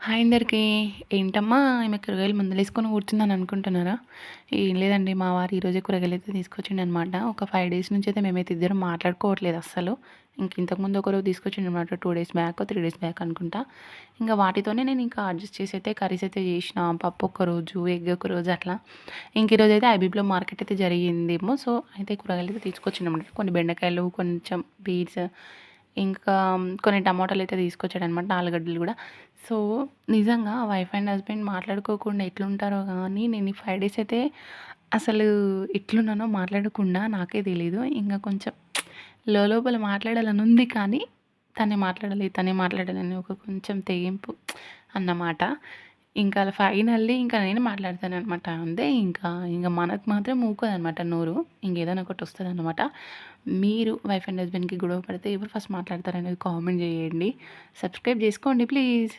Hi అందరికీ. ఏంటమ్మా ఈమె కూరగాయలు ముందలేసుకొని కూర్చుందని అనుకుంటున్నారా? ఏం లేదండి. మా వారు ఈరోజే కూరగాయలైతే తీసుకొచ్చిండనమాట. ఒక 5 డేస్ నుంచయితే మేమైతే ఇద్దరం మాట్లాడుకోవట్లేదు అస్సలు. ఇంతకుముందు ఒకరోజు తీసుకొచ్చిండనమాట. 2 డేస్ బ్యాకో, 3 డేస్ బ్యాక్ అనుకుంటా. వాటితోనే నేను అడ్జస్ట్ చేసి అయితే కర్రీస్ అయితే చేసిన. పప్పు ఒకరోజు, ఎగ్ ఒకరోజు అట్లా. ఈరోజైతే ఐబీపీలో మార్కెట్ అయితే జరిగిందేమో. సో, అయితే కూరగాయలైతే తీసుకొచ్చిండనమాట. కొన్ని బెండకాయలు, కొంచెం బీన్స్, ఇంకా కొన్ని టమాటాలయితే తీసుకొచ్చాడనమాట. ఆలుగడ్డలు గూడా. సో, నిజంగా వైఫ్ అండ్ హస్బెండ్ మాట్లాడుకోకుండా ఎట్లుంటారో గానీ, నేను ఈ 5 డేస్ అయితే అసలు ఎట్లున్నానో మాట్లాడకుండా నాకే తెలీదు. కొంచెం లోపల మాట్లాడాలని ఉంది కానీ, తనే మాట్లాడాలని ఒక కొంచెం తెగింపు అన్నమాట. అలా ఫైనల్లీ నేనే మాట్లాడతాననమాట. అంతే మనకు మాత్రం ఊకోదనమాట నోరు. ఏదైనా ఒకటి వస్తదనమాట. మీరు వైఫ్ అండ్ హస్బెండ్‌కి గొడవ పడితే ఎవరు ఫస్ట్ మాట్లాడతారనేది కామెంట్ జేయండి. సబ్స్క్రైబ్ జేసుకోండి ప్లీజ్.